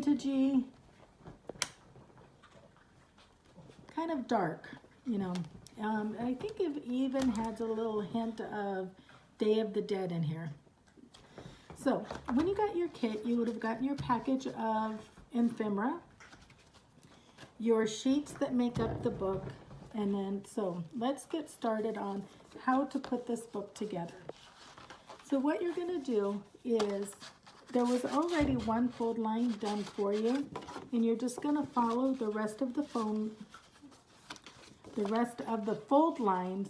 vintagey, kind of dark, you know. I think it even has a little hint of Day of the Dead in here. So when you got your kit, you would have gotten your package of ephemera, your sheets that make up the book, and then, so let's get started on how to put this book together. So what you're gonna do is, there was already one fold line done for you, and you're just gonna follow the rest of the fold lines,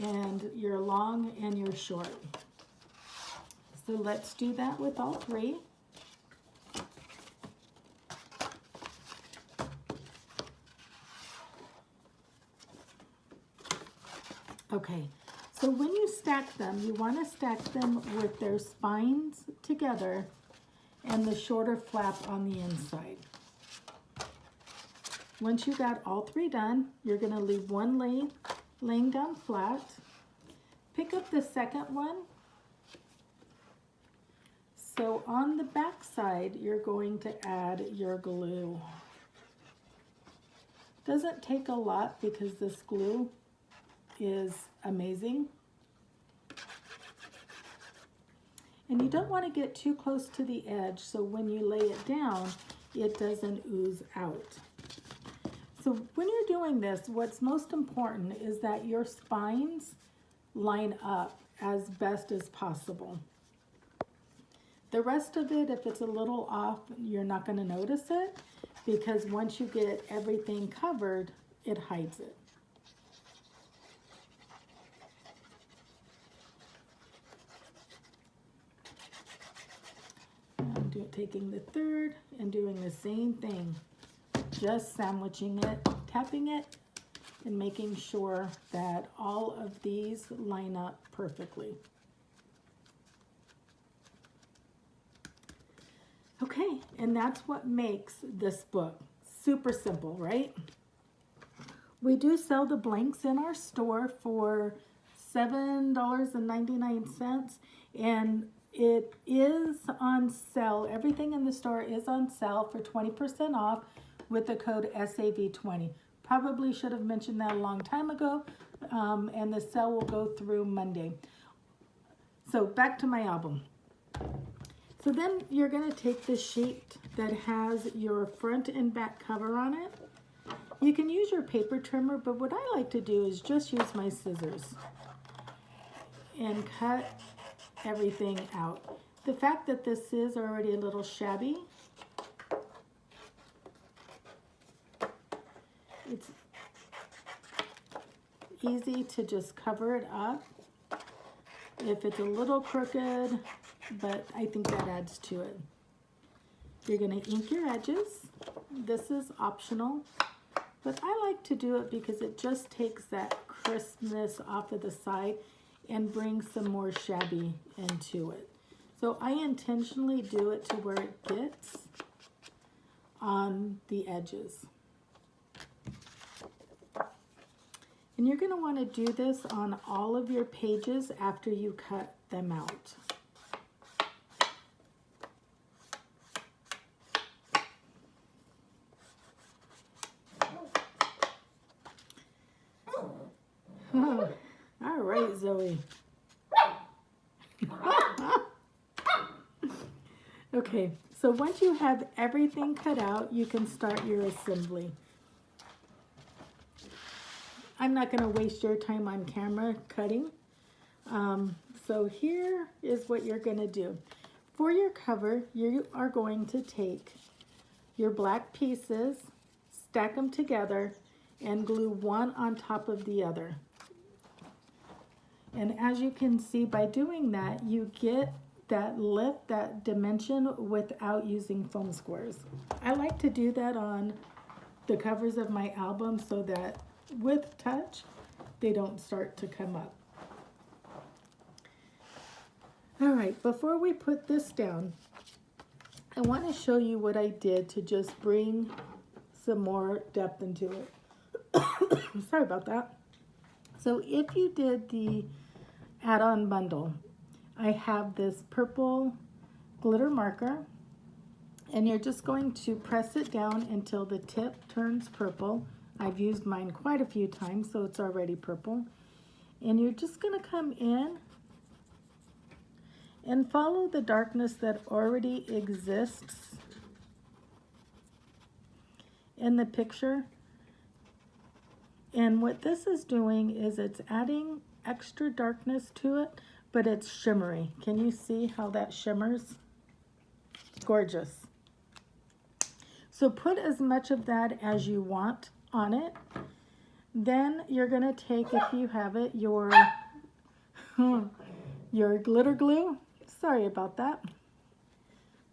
and your long and your short. So let's do that with all three. Okay, so when you stack them, you want to stack them with their spines together and the shorter flap on the inside. Once you got all three done, you're going to leave one laying down flat. Pick up the second one. So on the back side, you're going to add your glue. Doesn't take a lot because this glue is amazing. And you don't want to get too close to the edge, so when you lay it down, it doesn't ooze out. So when you're doing this, what's most important is that your spines line up as best as possible. The rest of it, if it's a little off, you're not going to notice it, because once you get everything covered, it hides it. I'm taking the third and doing the same thing, just sandwiching it, tapping it, and making sure that all of these line up perfectly. Okay, and that's what makes this book super simple, right? We do sell the blanks in our store for $7.99, and it is on sale. Everything in the store is on sale for 20% off with the code SAV20. Probably should have mentioned that a long time ago, and the sale will go through Monday. So back to my album. So then you're going to take the sheet that has your front and back cover on it. You can use your paper trimmer, but what I like to do is just use my scissors and cut everything out. The fact that this is already a little shabby, it's easy to just cover it up. If it's a little crooked, but I think that adds to it. You're going to ink your edges. This is optional, but I like to do it because it just takes that crispness off of the side and brings some more shabby into it. So I intentionally do it to where it gets on the edges. And you're going to want to do this on all of your pages after you cut them out. All right, Zoe. Okay, so once you have everything cut out, you can start your assembly. I'm not going to waste your time on camera cutting. So here is what you're going to do. For your cover, you are going to take your black pieces, stack them together, and glue one on top of the other. And as you can see, by doing that, you get that lift, that dimension without using foam squares. I like to do that on the covers of my album so that with touch, they don't start to come up. All right, before we put this down, I want to show you what I did to just bring some more depth into it. Sorry about that. So if you did the add-on bundle, I have this purple glitter marker, And you're just going to press it down until the tip turns purple. I've used mine quite a few times, so it's already purple. And you're just going to come in and follow the darkness that already exists in the picture. And what this is doing is it's adding extra darkness to it, but it's shimmery. Can you see how that shimmers? Gorgeous. So put as much of that as you want on it. Then you're going to take, if you have it, your glitter glue. Sorry about that.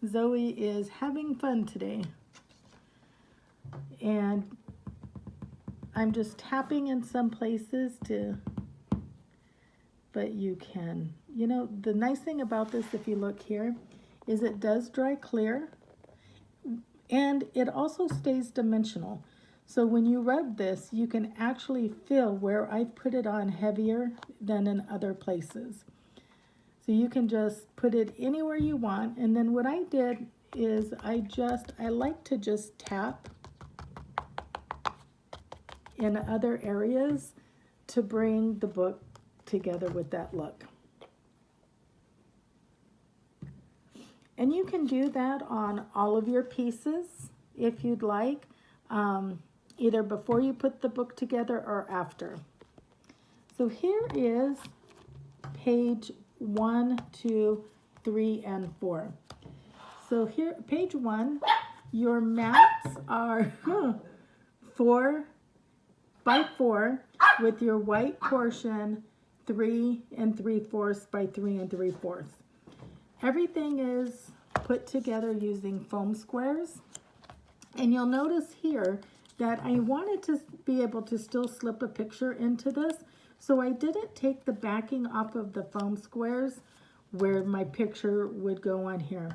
Zoe is having fun today. And I'm just tapping in some places but you can. You know, the nice thing about this, if you look here, is it does dry clear. And it also stays dimensional. So when you rub this, you can actually feel where I've put it on heavier than in other places. So you can just put it anywhere you want. And then what I did is I like to just tap in other areas to bring the book together with that look. And you can do that on all of your pieces if you'd like, either before you put the book together or after. So here is page 1, 2, 3, and 4. So here, page 1, your mats are 4 by 4 with your white portion 3 3/4 by 3 3/4. Everything is put together using foam squares. And you'll notice here that I wanted to be able to still slip a picture into this. So I didn't take the backing off of the foam squares where my picture would go on here.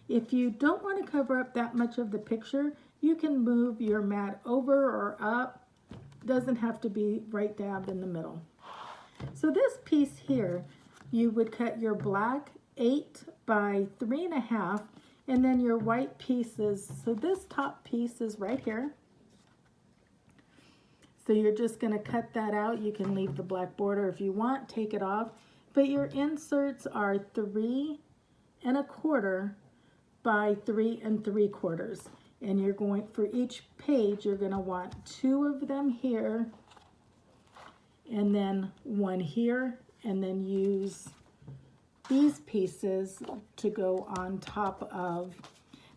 If you don't want to cover up that much of the picture, you can move your mat over or up. Doesn't have to be right dab in the middle. So this piece here, you would cut your black 8 by 3 1/2, and then your white pieces. So this top piece is right here. So you're just going to cut that out. You can leave the black border if you want, take it off. But your inserts are 3 1/4 by 3 3/4. And you're going, for each page, you're going to want 2 of them here, and then 1 here, and then use these pieces to go on top of.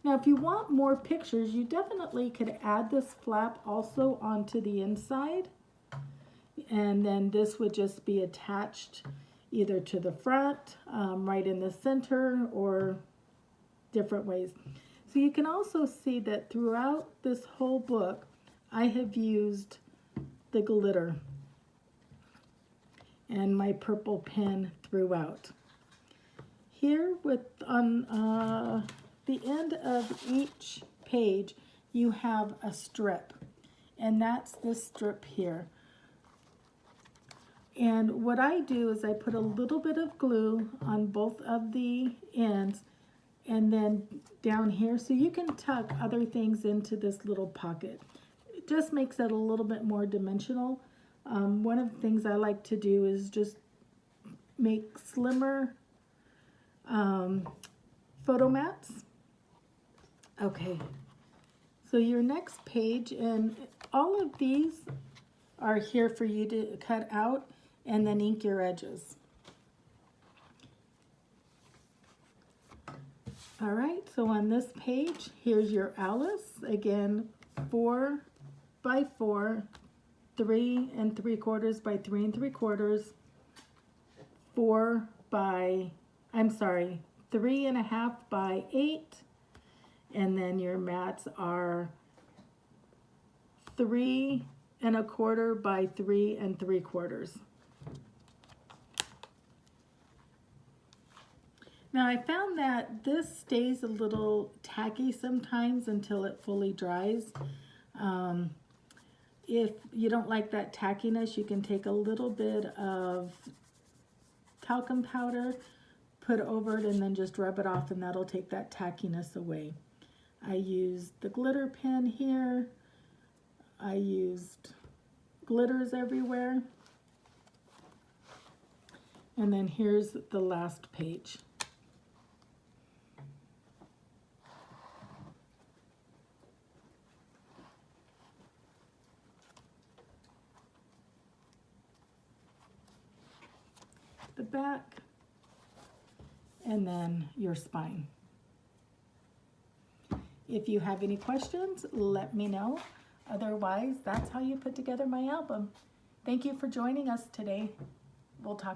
Now, if you want more pictures, you definitely could add this flap also onto the inside. And then this would just be attached either to the front, right in the center, or different ways. So you can also see that throughout this whole book, I have used the glitter and my purple pen throughout. Here on the end of each page, you have a strip, and that's this strip here. And what I do is I put a little bit of glue on both of the ends, and then down here, so you can tuck other things into this little pocket. It just makes it a little bit more dimensional. One of the things I like to do is just make slimmer photo mats. Okay, so your next page, and all of these are here for you to cut out and then ink your edges. All right, so on this page, here's your Alice. Again, 4 by 4, 3 3/4 by 3 3/4, 4 by, 3 1/2 by 8, and then your mats are 3 1/4 by 3 3/4. Now I found that this stays a little tacky sometimes until it fully dries. If you don't like that tackiness, you can take a little bit of talcum powder, put over it, and then just rub it off, and that'll take that tackiness away. I used the glitter pen here. I used glitters everywhere. And then here's the last page. The back, and then your spine. If you have any questions, let me know. Otherwise, that's how you put together my album. Thank you for joining us today. We'll talk soon.